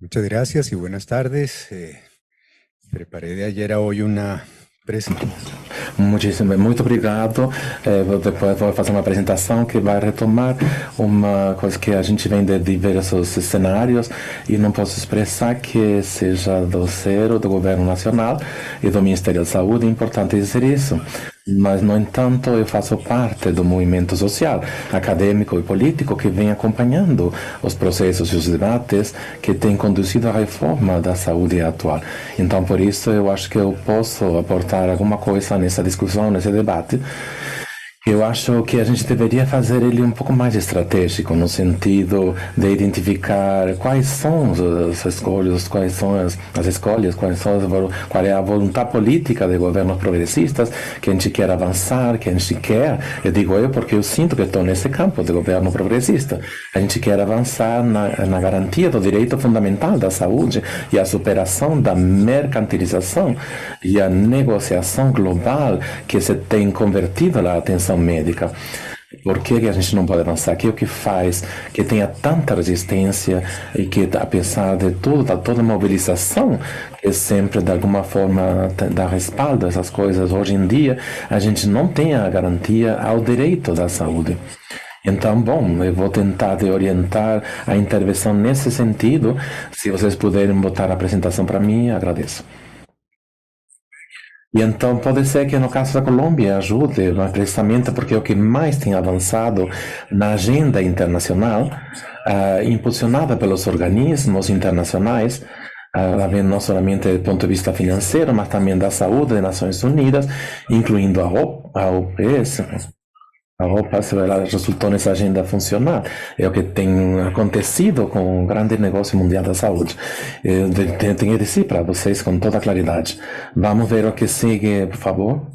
Muchas gracias y buenas tardes. Preparé de ayer a hoy una presentação. Muito obrigado. Depois vou fazer uma apresentação que vai retomar uma coisa que a gente vem de diversos cenários e não posso expressar que seja do zero do governo nacional e do Ministério da Saúde. É importante dizer isso. Mas, no entanto, eu faço parte do movimento social, acadêmico e político que vem acompanhando os processos e os debates que têm conduzido à reforma da saúde atual. Então, por isso, eu acho que eu posso aportar alguma coisa nessa discussão, nesse debate. Eu acho que a gente deveria fazer ele um pouco mais estratégico, no sentido de identificar quais são as escolhas, quais são as escolhas, qual é a vontade política de governos progressistas que a gente quer avançar, que a gente quer, eu digo eu porque eu sinto que estou nesse campo de governo progressista, a gente quer avançar na garantia do direito fundamental da saúde e a superação da mercantilização e a negociação global que se tem convertido na atenção médica. Por que a gente não pode avançar? Que é o que faz que tenha tanta resistência e que, apesar de tudo, da toda mobilização, que sempre de alguma forma dá respaldo a essas coisas, hoje em dia a gente não tem a garantia ao direito da saúde. Então, bom, eu vou tentar de orientar a intervenção nesse sentido. Se vocês puderem botar a apresentação para mim, agradeço. E então pode ser que no caso da Colômbia ajude no crescimento, porque é o que mais tem avançado na agenda internacional, impulsionada pelos organismos internacionais, não somente do ponto de vista financeiro, mas também da saúde das Nações Unidas, incluindo a OPS. A OPA resultou nessa agenda funcional. É o que tem acontecido com o grande negócio mundial da saúde. Eu tenho que dizer para vocês com toda claridade. Vamos ver o que segue, por favor.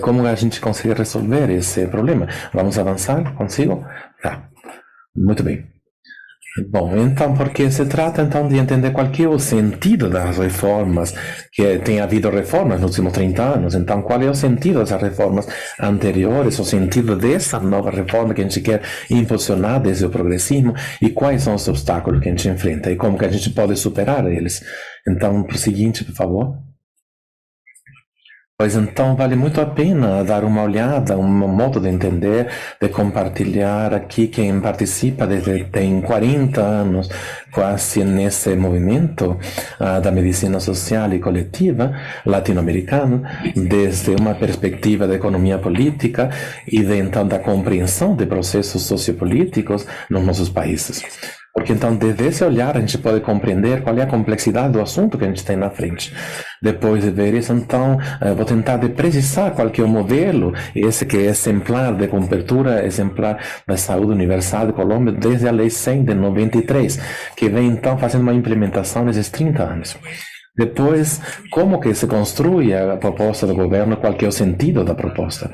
Como a gente consegue resolver esse problema. Vamos avançar? Consigo? Tá. Muito bem. Bom, então, porque se trata então de entender qual que é o sentido das reformas, que tem havido reformas nos últimos 30 anos, então qual é o sentido dessas reformas anteriores, o sentido dessa nova reforma que a gente quer impulsionar desde o progressismo e quais são os obstáculos que a gente enfrenta e como que a gente pode superar eles. Então, para o seguinte, por favor. Pois então vale muito a pena dar uma olhada, um modo de entender, de compartilhar aqui quem participa desde tem 40 anos quase nesse movimento da medicina social e coletiva latino-americana, desde uma perspectiva da economia política e de, então da compreensão de processos sociopolíticos nos nossos países. Porque então, desde esse olhar, a gente pode compreender qual é a complexidade do assunto que a gente tem na frente. Depois de ver isso, então, vou tentar de precisar qual que é o modelo, esse que é exemplar de cobertura, exemplar da saúde universal de Colômbia, desde a Lei 100 de 93, que vem então fazendo uma implementação nesses 30 anos. Depois, como que se construi a proposta do governo, qual que é o sentido da proposta,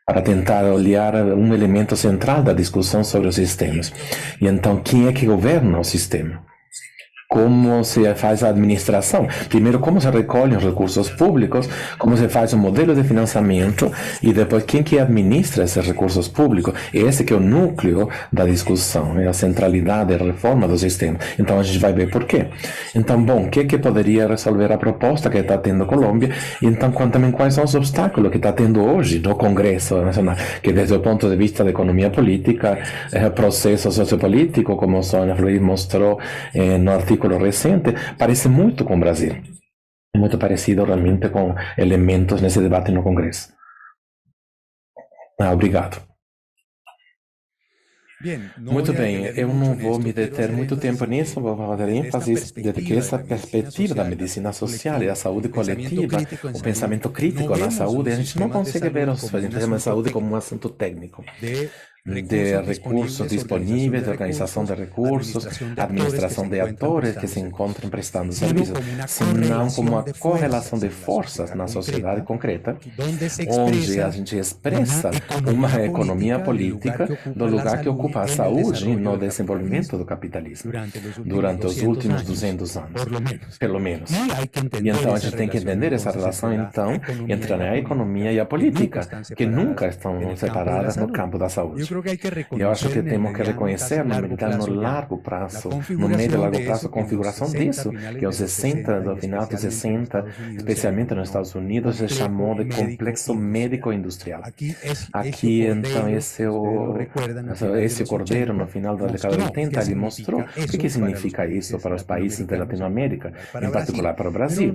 para tentar olhar um elemento central da discussão sobre os sistemas. E então, quem é que governa o sistema? Como se faz a administração? Primeiro, como se recolhem os recursos públicos, como se faz o modelo de financiamento e depois quem que administra esses recursos públicos. Esse que é o núcleo da discussão, é a centralidade, a reforma do sistema. Então a gente vai ver por quê. Então, bom, o que poderia resolver a proposta que está tendo a Colômbia? E então, também quais são os obstáculos que está tendo hoje no Congresso Nacional, que desde o ponto de vista da economia política, processo sociopolítico, como a Sônia Fleury mostrou no artigo recente, parece muito com o Brasil. É muito parecido realmente com elementos nesse debate no Congresso. Obrigado. Muito bem, eu não vou me deter muito tempo nisso, vou fazer ênfase de que essa perspectiva da medicina social e da saúde coletiva, o pensamento crítico na saúde, a gente não consegue ver os sistemas de saúde como um assunto técnico. De recursos disponíveis, de organização de recursos, administração de atores que se encontram prestando serviços, senão como uma correlação de forças na sociedade concreta, onde a gente expressa uma economia política do lugar que ocupa a saúde no desenvolvimento do capitalismo durante os últimos 200 anos, pelo menos. E então a gente tem que entender essa relação então entre a economia e a política, que nunca estão separadas no campo da saúde. E eu acho que temos que reconhecer no largo prazo, no médio e largo prazo, a configuração disso, que aos 60, no final dos 60, especialmente nos Estados Unidos, se chamou de complexo médico-industrial. Aqui, então, esse Cordeiro, no final da década de 80, ele mostrou o que significa isso para os países da Latinoamérica, em particular para o Brasil.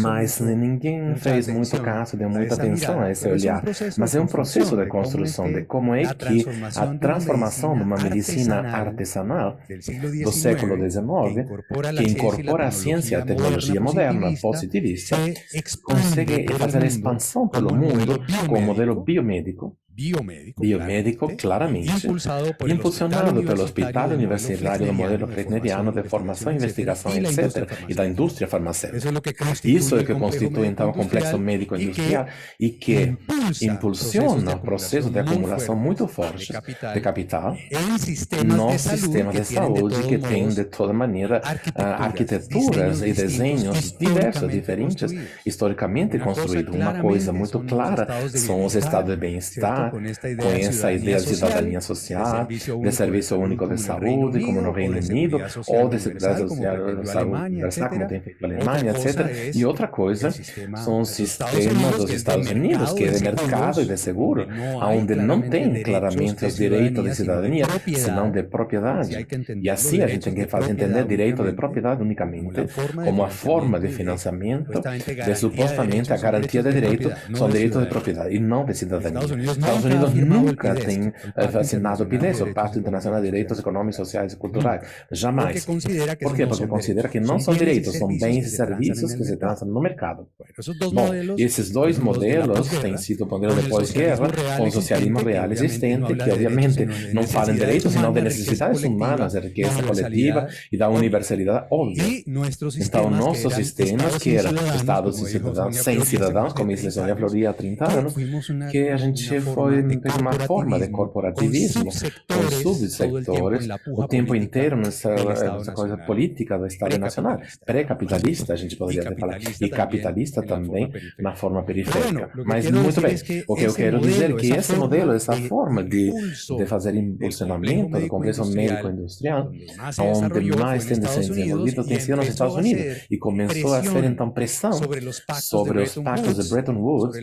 Mas ninguém fez muito caso, deu muita atenção a esse olhar. Mas é um processo de construção de como é que a transformação de uma medicina artesanal do século XIX, que incorpora a ciência e a tecnologia moderna, positivista, consegue fazer a expansão pelo mundo com um modelo biomédico, claramente, impulsionado pelo Hospital Universitário do modelo Kregneriano de formação, investigação, etc., e da indústria farmacêutica. Isso é que constitui, então, o complexo médico-industrial e que impulsiona o processo de acumulação muito forte de capital no sistema de saúde, que tem, de toda maneira, arquiteturas e desenhos diversos, diferentes, historicamente construídos. Uma coisa muito clara são os estados de bem-estar, com essa ideia de cidadania social, de serviço único de saúde, como no Reino Unido, ou de segurança social de saúde universal, como tem feito a Alemanha, etc. E outra coisa são os sistemas dos Estados Unidos, que é de mercado e de seguro, onde não tem claramente os direitos de cidadania, senão de propriedade. E assim a gente tem que fazer entender direito de propriedade unicamente como a forma de financiamento de supostamente a garantia de direito, são direitos de propriedade e não de cidadania. Estados Unidos nunca tem assinado o PIDES, o Pacto Internacional de Direitos Econômicos, Sociais e Culturais. Jamais. Por quê? Porque considera que não são direitos, são bens e serviços que se transam no mercado. Bom, esses dois modelos têm sido o modelo de pós-guerra com o socialismo real existente, que obviamente não fala em direitos, senão de necessidades humanas, de riqueza coletiva e da universalidade óbvia. Então, nossos sistemas, que eram estados e cidadãos, sem cidadãos, como isso Sonia Floria há 30 anos, que a gente foi uma forma de corporativismo, com subsectores, o tempo inteiro nessa coisa política do Estado Nacional, pré-capitalista, a gente poderia falar, e capitalista também, na forma periférica. Mas, muito bem, o que eu quero dizer é que esse modelo, essa forma de fazer impulsionamento do complexo médico-industrial, onde mais tem se desenvolvido, tem sido nos Estados Unidos, e começou a ser, então, pressão sobre os pactos de Bretton Woods,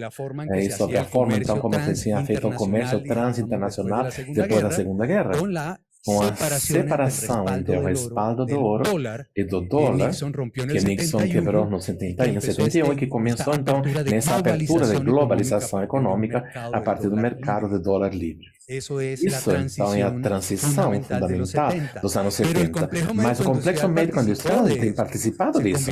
e sobre a forma, então, como se tinha feito o comércio transinternacional depois da Segunda Guerra, com a separação entre o respaldo do ouro e do dólar, que Nixon quebrou no 70 e em 71, e que começou, então, nessa abertura de globalização econômica a partir do mercado de dólar livre. Isso, então, é a transição fundamental dos anos 70. Mas o complexo médico-industrial tem participado disso.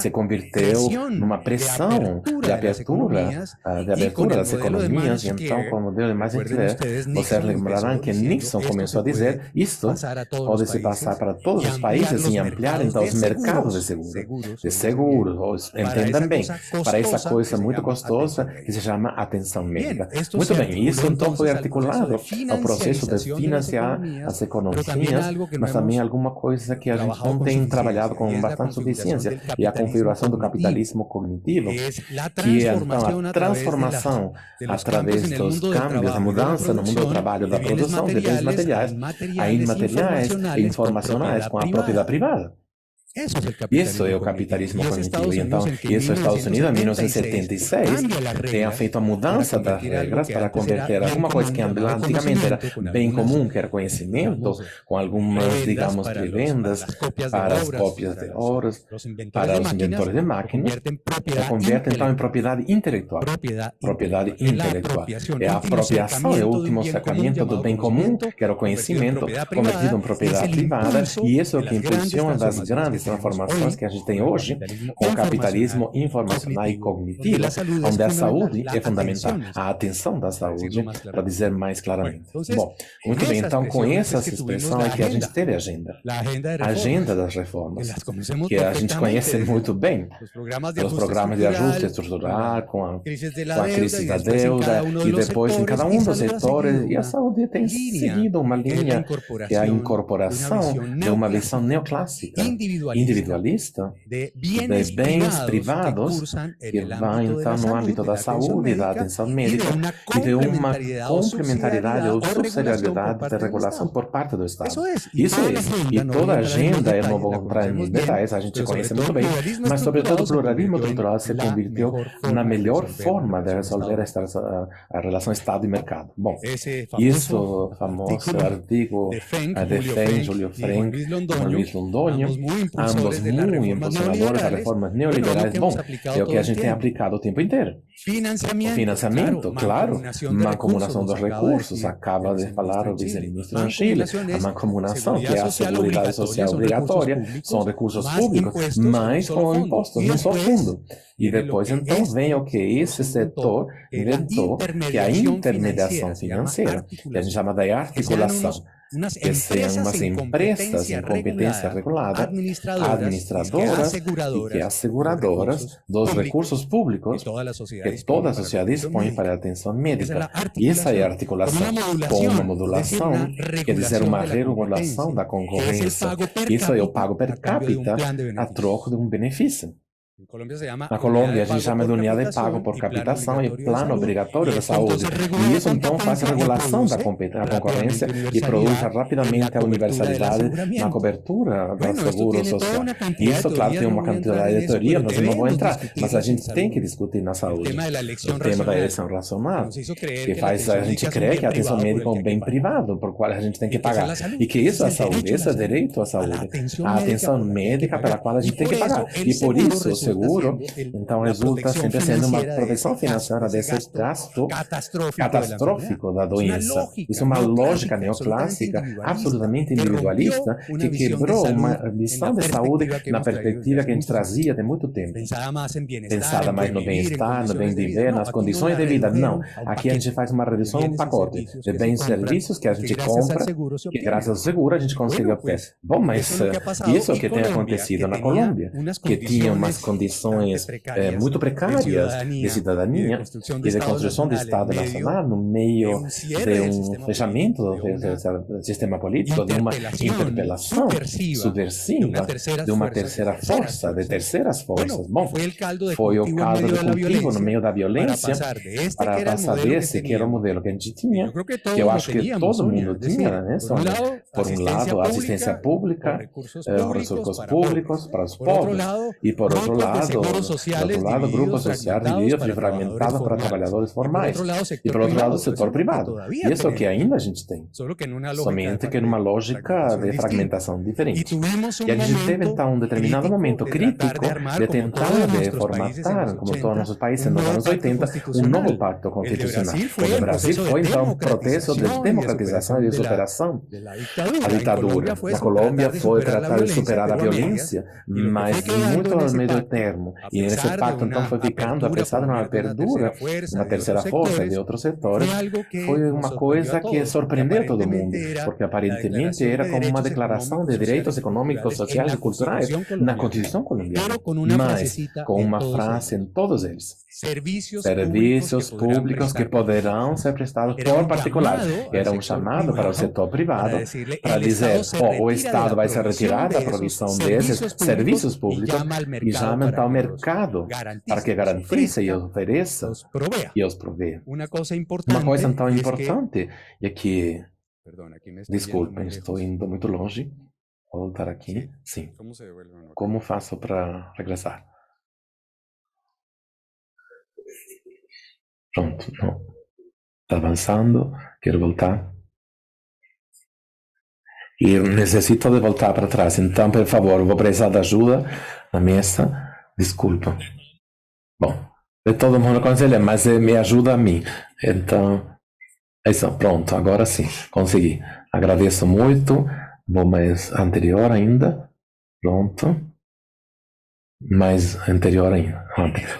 Se converteu numa pressão de abertura das economias, e então, como Deus mais entender, vocês lembrarão que Nixon começou a dizer isto pode se passar para todos os países e ampliar, então, os mercados de seguros. Entendam bem, para essa coisa muito custosa que se chama atenção médica. Muito bem, isso então foi articulado ao processo de financiar as economias, mas também alguma coisa que a gente não tem trabalhado com bastante suficiência, e a configuração do capitalismo cognitivo, que é então a transformação através dos câmbios, a mudança no mundo do trabalho, da produção de bens materiais a imateriais e informacionais com a propriedade privada. Isso é o capitalismo cognitivo. E então, isso, Estados Unidos, em 1976, tem feito a mudança das regras para converter alguma coisa que antigamente era bem comum, que era conhecimento, com algumas, digamos, prebendas para as cópias de ouros, para os inventores de máquinas, e converte então em propriedade intelectual. Propriedade intelectual. É a apropriação, é o último sacramento do bem comum, que era o conhecimento, convertido em propriedade privada, e isso é o que impressiona das grandes transformações que a gente tem hoje com o capitalismo informacional e cognitivo, onde a saúde é fundamental, a atenção da saúde, para dizer mais claramente. Bom, muito bem, então com essas expressões é que a gente teve a agenda das reformas, que a gente conhece muito bem, os programas de ajuste estrutural, com a crise da deuda, e depois em cada um dos setores, e a saúde tem seguido uma linha que é a incorporação de uma visão neoclássica, individualista de bens privados que vai então no âmbito da saúde e da atenção médica e de uma complementaridade ou subsidiariedade da regulação por parte do Estado. Isso é. E toda a agenda, eu não vou entrar em detalhes, a gente conhece muito bem, mas sobretudo o pluralismo cultural se convirteu na melhor forma de resolver a relação Estado e mercado. Bom, isso famoso artigo de Júlio Frenk e Luiz Londônio, ambos muito impulsionadores das reformas neoliberais. Bom, é o que a gente tem aplicado o tempo inteiro. O financiamento, claro, mancomunação dos recursos, acaba de falar o vice-ministro em Chile, a mancomunação, que é a Seguridade Social obrigatória, são recursos públicos, mas com impostos, não só fundo. E depois, então, vem o que esse setor inventou, que é a intermediação financeira, que a gente chama de articulação. Que sejam umas empresas em competência regulada, administradoras e que asseguradoras dos recursos públicos que toda a sociedade dispõe para a atenção médica. E essa é a articulação com uma modulação, quer dizer, uma regulação da concorrência. Isso é o pago per capita a troco de um benefício. Na Colômbia, a gente chama de unidade de pago por captação e plano obrigatório de saúde. E isso, então, faz a regulação da concorrência e produz rapidamente a universalidade na cobertura do seguro social. Isso, claro, tem uma quantidade de teoria, nós não vamos entrar, mas a gente tem que discutir na saúde. O tema da eleição racional, que faz a gente crer que a atenção médica é um bem privado, por qual a gente tem que pagar. E que isso é a saúde, esse é direito à saúde. A atenção médica pela qual a gente tem que pagar. E por isso, o seguro, então, resulta sempre sendo uma proteção financeira desse gasto catastrófico da doença. Isso é uma lógica neoclássica, absolutamente individualista, que quebrou uma visão de saúde na perspectiva que a gente trazia de muito tempo. Pensada mais no bem-estar, no bem viver, nas condições de vida. Não. Aqui a gente faz uma redução, um pacote de bens e serviços que a gente compra, que graças ao seguro a gente consegue obter. Bom, mas isso é o que tem acontecido na Colômbia, que tinha umas condições muito precárias de cidadania e de construção de Estado nacional no meio de um fechamento do sistema político, de uma interpelação subversiva de uma terceira força, de terceiras forças. Bom, foi o caldo de cultivo no meio da violência para passar desse que era o modelo que a gente tinha, que eu acho que todo mundo tinha, né? Por um lado, a assistência pública, recursos públicos para os pobres, e por outro lado, grupos sociais divididos e fragmentados para trabalhadores formais, e por outro lado, o setor privado. Isso que ainda a gente tem, somente que numa lógica de fragmentação diferente. E a gente teve, então, um determinado momento crítico de tentar formatar, como todos os nossos países nos anos 80, um novo pacto constitucional. O Brasil foi, então, um processo de democratização e de superação da ditadura. Na Colômbia foi tratar de superar a violência, mas muito ao meio termo. E nesse pacto, então, foi ficando, apesar de uma abertura, uma terceira força de outros setores, foi uma coisa que surpreendeu todo mundo, porque aparentemente era como uma declaração de direitos econômicos, sociais e culturais na Constituição colombiana, mas com uma frase em todos eles: serviços públicos que poderão ser prestados por particulares. Era um chamado para o setor privado para dizer, o Estado vai se retirar da provisão desses serviços públicos e chama então o mercado para que garantize e ofereça e os proveia. Uma coisa então importante é que, desculpem, estou indo muito longe. Vou voltar aqui. Sim. Como faço para regressar? Pronto, não. Está avançando, quero voltar. E necessito de voltar para trás, então, por favor, vou precisar de ajuda na mesa. Desculpa. Bom, de todo mundo aconselha, mas me ajuda a mim. Então, é isso, pronto, agora sim, consegui. Agradeço muito. Vou mais anterior ainda. Pronto. Mais anterior ainda.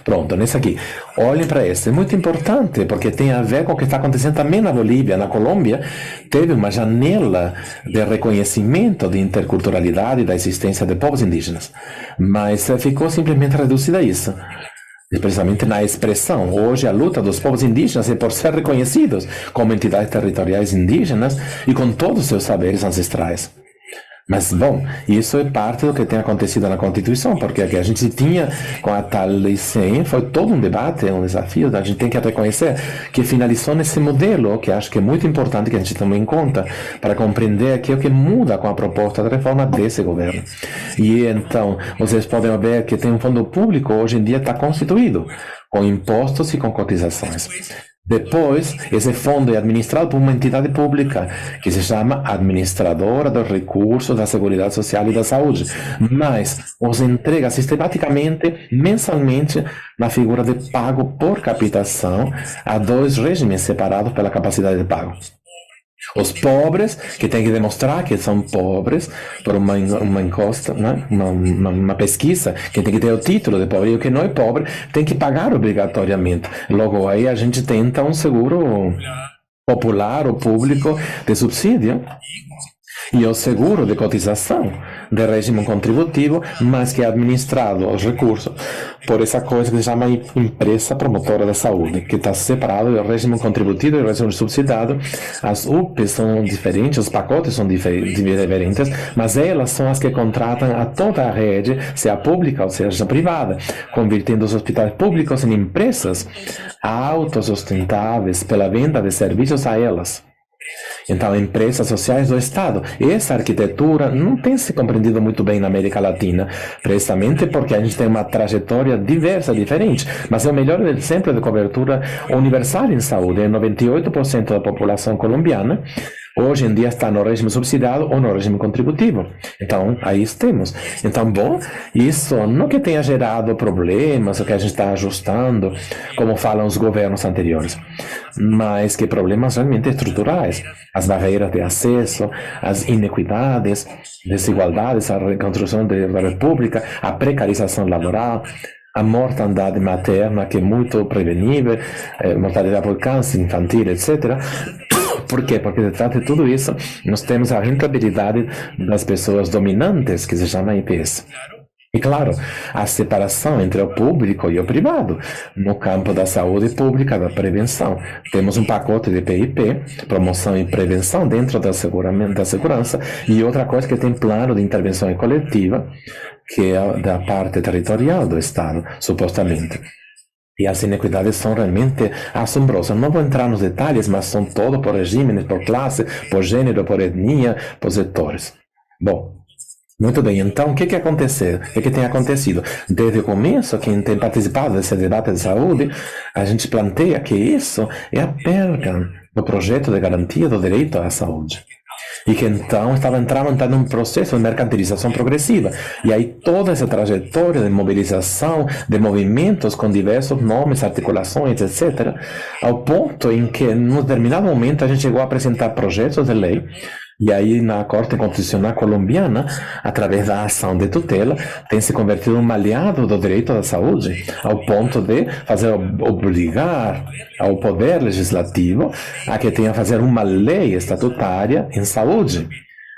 Pronto, nesse aqui. Olhem para esse. É muito importante, porque tem a ver com o que está acontecendo também na Bolívia. Na Colômbia, teve uma janela de reconhecimento de interculturalidade da existência de povos indígenas. Mas ficou simplesmente reduzida a isso. Precisamente na expressão. Hoje, a luta dos povos indígenas é por ser reconhecidos como entidades territoriais indígenas e com todos os seus saberes ancestrais. Mas, bom, isso é parte do que tem acontecido na Constituição, porque o que a gente tinha com a tal Lei 100 foi todo um debate, um desafio. A gente tem que reconhecer que finalizou nesse modelo, que acho que é muito importante que a gente tome em conta para compreender aquilo que muda com a proposta de reforma desse governo. E então, vocês podem ver que tem um fundo público, hoje em dia está constituído, com impostos e com cotizações. Depois, esse fundo é administrado por uma entidade pública que se chama Administradora dos Recursos da Seguridade Social e da Saúde, mas os entrega sistematicamente, mensalmente, na figura de pago por captação a dois regimes separados pela capacidade de pago. Os pobres, que têm que demonstrar que são pobres por uma encosta, né? uma pesquisa, que tem que ter o título de pobre, e o que não é pobre tem que pagar obrigatoriamente. Logo aí a gente tenta um seguro popular ou público de subsídio. E o seguro de cotização de regime contributivo, mas que é administrado os recursos por essa coisa que se chama empresa promotora da saúde, que está separado do regime contributivo e do regime subsidiado. As UPs são diferentes, os pacotes são diferentes, mas elas são as que contratam a toda a rede, seja pública ou seja privada, convertendo os hospitais públicos em empresas autossustentáveis pela venda de serviços a elas. Então, empresas sociais do Estado. Essa arquitetura não tem se compreendido muito bem na América Latina, precisamente porque a gente tem uma trajetória diversa, diferente. Mas é o melhor exemplo de cobertura universal em saúde. 98% da população colombiana hoje em dia está no regime subsidiado ou no regime contributivo. Então, aí estamos. Então, bom, isso não que tenha gerado problemas, o que a gente está ajustando, como falam os governos anteriores, mas que problemas realmente estruturais. As barreiras de acesso, as inequidades, desigualdades, a reconstrução da república, a precarização laboral, a mortandade materna, que é muito prevenível, mortalidade por câncer infantil, etc. Por quê? Porque detrás de tudo isso, nós temos a rentabilidade das pessoas dominantes, que se chama IPS. E claro, a separação entre o público e o privado, no campo da saúde pública, da prevenção. Temos um pacote de PIP, promoção e prevenção dentro da segurança, e outra coisa que tem plano de intervenção coletiva, que é da parte territorial do Estado, supostamente. E as inequidades são realmente assombrosas. Não vou entrar nos detalhes, mas são todos por regimes, por classe, por gênero, por etnia, por setores. Bom, muito bem. Então, o que aconteceu? O que tem acontecido? Desde o começo, quem tem participado desse debate de saúde, a gente planteia que isso é a perda do projeto de garantia do direito à saúde. E que então estava entrando num processo de mercantilização progressiva. E aí toda essa trajetória de mobilização, de movimentos com diversos nomes, articulações, etc., ao ponto em que, num determinado momento, a gente chegou a apresentar projetos de lei. E aí, na Corte Constitucional colombiana, através da ação de tutela, tem se convertido um aliado do direito da saúde, ao ponto de obrigar ao Poder Legislativo a que tenha que fazer uma lei estatutária em saúde,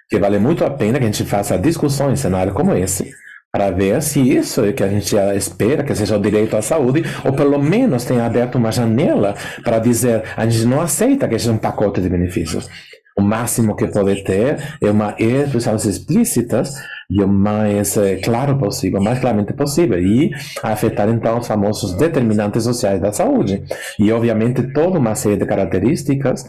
que vale muito a pena que a gente faça discussões em cenário como esse, para ver se isso é que a gente espera que seja o direito à saúde, ou pelo menos tenha aberto uma janela para dizer a gente não aceita que seja um pacote de benefícios. O máximo que pode ter é uma expressões explícitas e o mais claro possível, o mais claramente possível, e afetar então os famosos determinantes sociais da saúde. E obviamente toda uma série de características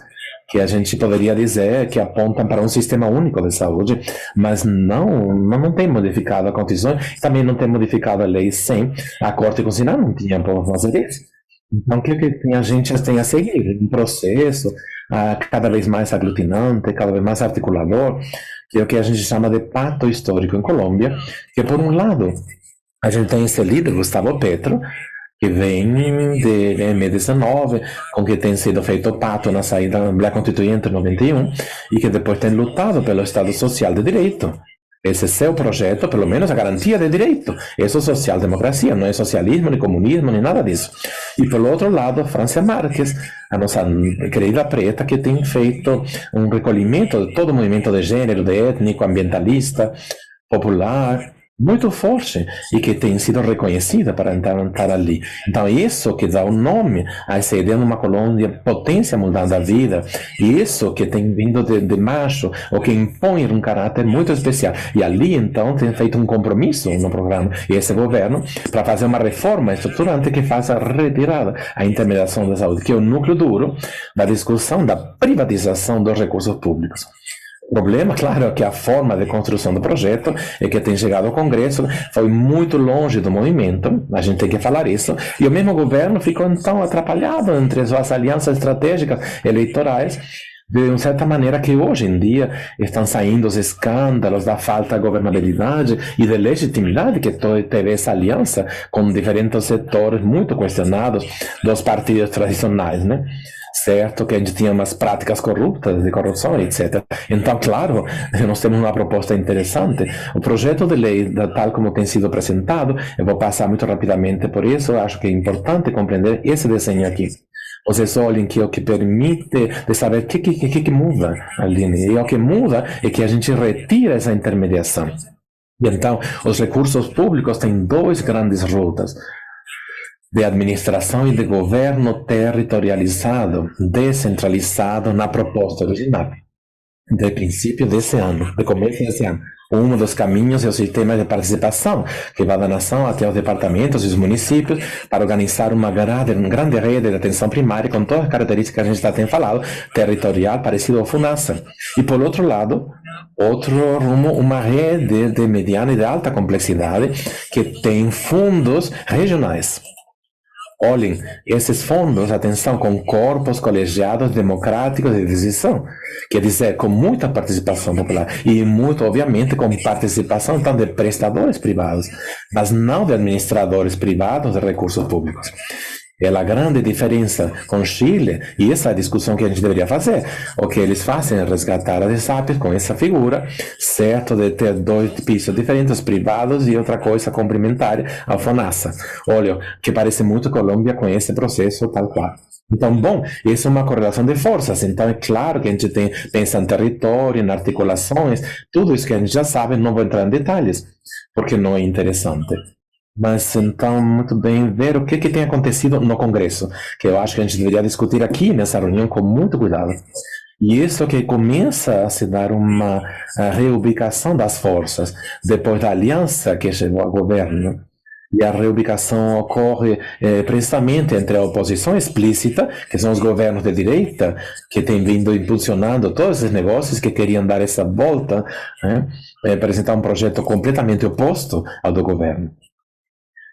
que a gente poderia dizer que apontam para um sistema único de saúde, mas não tem modificado a Constituição, também não tem modificado a Lei 100, a Corte Constitucional não tinha por fazer isso. Então, o que a gente tem a seguir? Um processo cada vez mais aglutinante, cada vez mais articulador, que é o que a gente chama de pacto histórico em Colômbia, que por um lado, a gente tem esse líder, Gustavo Petro, que vem de M19, com que tem sido feito o pacto na saída da Assembleia Constituinte em 91, e que depois tem lutado pelo Estado Social de Direito. Esse é seu projeto, pelo menos a garantia de direito. Isso é social-democracia, não é socialismo, nem comunismo, nem nada disso. E pelo outro lado, a Francia Márquez, a nossa querida preta, que tem feito um recolhimento de todo o movimento de gênero, de étnico, ambientalista, popular, muito forte e que tem sido reconhecida para estar ali. Então, isso que dá o nome a essa ideia de uma Colômbia potência mudando a vida, e isso que tem vindo de baixo, ou que impõe um caráter muito especial. E ali, então, tem feito um compromisso no programa, e esse governo, para fazer uma reforma estruturante que faça a retirada, a intermediação da saúde, que é o núcleo duro da discussão da privatização dos recursos públicos. O problema, claro, é que a forma de construção do projeto é que tem chegado ao Congresso, foi muito longe do movimento, a gente tem que falar isso, e o mesmo governo ficou então atrapalhado entre suas alianças estratégicas eleitorais, de uma certa maneira que hoje em dia estão saindo os escândalos da falta de governabilidade e de legitimidade que teve essa aliança com diferentes setores muito questionados dos partidos tradicionais, né? Certo que a gente tinha umas práticas corruptas, de corrupção, etc. Então, claro, nós temos uma proposta interessante. O projeto de lei, tal como tem sido apresentado, eu vou passar muito rapidamente por isso, eu acho que é importante compreender esse desenho aqui. Vocês olhem que o que permite de saber o que muda ali, né? E o que muda é que a gente retira essa intermediação. E então, os recursos públicos têm duas grandes rutas: de administração e de governo territorializado, descentralizado na proposta original, de princípio desse ano, de começo desse ano. Um dos caminhos é o sistema de participação, que vai da nação até os departamentos e os municípios, para organizar uma grande rede de atenção primária, com todas as características que a gente já tem falado, territorial, parecido ao FUNASA. E, por outro lado, outro rumo, uma rede de mediana e de alta complexidade, que tem fundos regionais. Olhem, esses fundos, atenção, com corpos colegiados democráticos de decisão, quer dizer, com muita participação popular e muito, obviamente, com participação tanto de prestadores privados, mas não de administradores privados de recursos públicos. É a grande diferença com Chile, e essa é a discussão que a gente deveria fazer. O que eles fazem é resgatar a DESAP com essa figura, certo, de ter dois pisos diferentes, privados e outra coisa complementar ao FONASA. Olha, que parece muito Colômbia com esse processo tal qual. Então, bom, isso é uma correlação de forças. Então, é claro que a gente pensa em território, em articulações, tudo isso que a gente já sabe, não vou entrar em detalhes, porque não é interessante. Mas então, muito bem, ver o que tem acontecido no Congresso, que eu acho que a gente deveria discutir aqui nessa reunião com muito cuidado. E isso que começa a se dar uma reubicação das forças, depois da aliança que chegou ao governo. E a reubicação ocorre precisamente entre a oposição explícita, que são os governos de direita, que têm vindo impulsionando todos esses negócios, que queriam dar essa volta, né, apresentar um projeto completamente oposto ao do governo.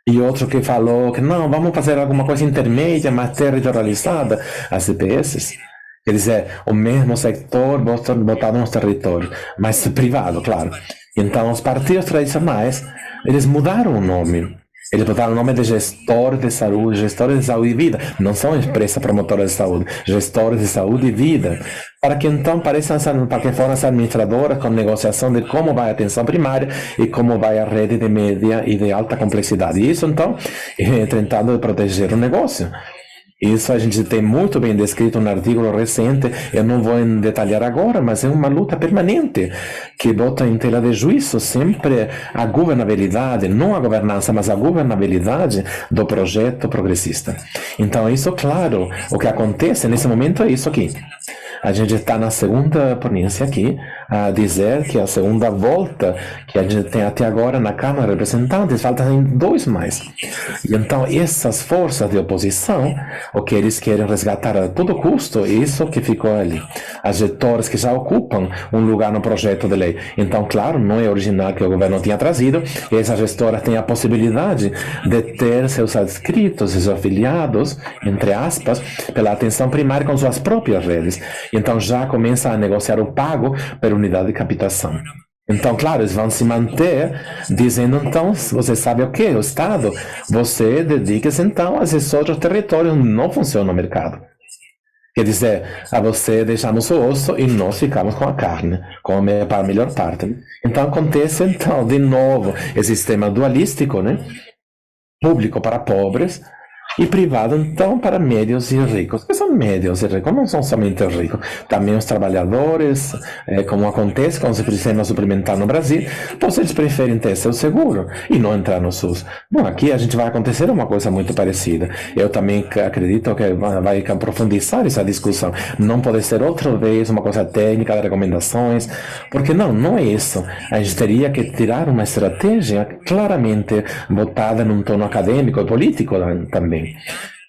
E outro que falou que não, vamos fazer alguma coisa intermédia, mais territorializada, as CPS. Quer dizer, o mesmo setor botado nos territórios, mas privado, claro. Então, os partidos tradicionais, eles mudaram o nome. Eles botaram o nome de gestores de saúde e vida. Não são empresas promotoras de saúde, gestores de saúde e vida. Para que então pareçam, para que foram as administradoras com negociação de como vai a atenção primária e como vai a rede de média e de alta complexidade. E isso então é tentando proteger o negócio. Isso a gente tem muito bem descrito no artigo recente, eu não vou detalhar agora, mas é uma luta permanente que bota em tela de juízo sempre a governabilidade, não a governança, mas a governabilidade do projeto progressista. Então, isso, claro, o que acontece nesse momento é isso aqui. A gente está na segunda ponência aqui, a dizer que a segunda volta que a gente tem até agora na Câmara de Representantes, faltam 2 mais. E então essas forças de oposição, o que eles querem resgatar a todo custo, isso que ficou ali. As gestores que já ocupam um lugar no projeto de lei. Então, claro, não é original que o governo tinha trazido, e essas gestoras têm a possibilidade de ter seus adscritos, seus afiliados, entre aspas, pela atenção primária com suas próprias redes. Então já começa a negociar o pago por unidade de captação. Então, claro, eles vão se manter dizendo, então, você sabe o que? O Estado, você dedica-se então a esses outros territórios, não funciona no mercado. Quer dizer, a você deixamos o osso e nós ficamos com a carne, para a melhor parte. Né? Então acontece, então, de novo, esse sistema dualístico, né? Público para pobres, e privado, então, para médios e ricos. Que são médios e ricos, não são somente ricos. Também os trabalhadores, como acontece com o sistema suplementar no Brasil, então eles preferem ter seu seguro e não entrar no SUS. Bom, aqui a gente vai acontecer uma coisa muito parecida. Eu também acredito que vai aprofundizar essa discussão. Não pode ser outra vez uma coisa técnica de recomendações, porque não é isso. A gente teria que tirar uma estratégia claramente botada num tono acadêmico e político também.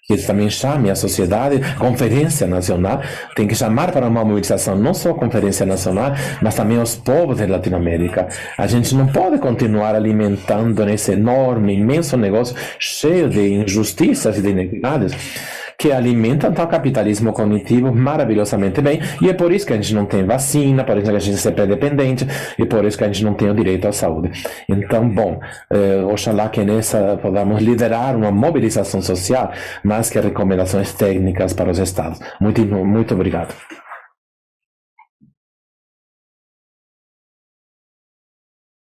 Que eles também chamem a sociedade, Conferência Nacional, tem que chamar para uma mobilização, não só a Conferência Nacional, mas também os povos da Latinoamérica. A gente não pode continuar alimentando nesse enorme, imenso negócio cheio de injustiças e de inequidades que alimentam o capitalismo cognitivo maravilhosamente bem, e é por isso que a gente não tem vacina, por isso que a gente é pré-dependente, e por isso que a gente não tem o direito à saúde. Então, bom, oxalá que nessa podamos liderar uma mobilização social, mais que recomendações técnicas para os estados. Muito obrigado.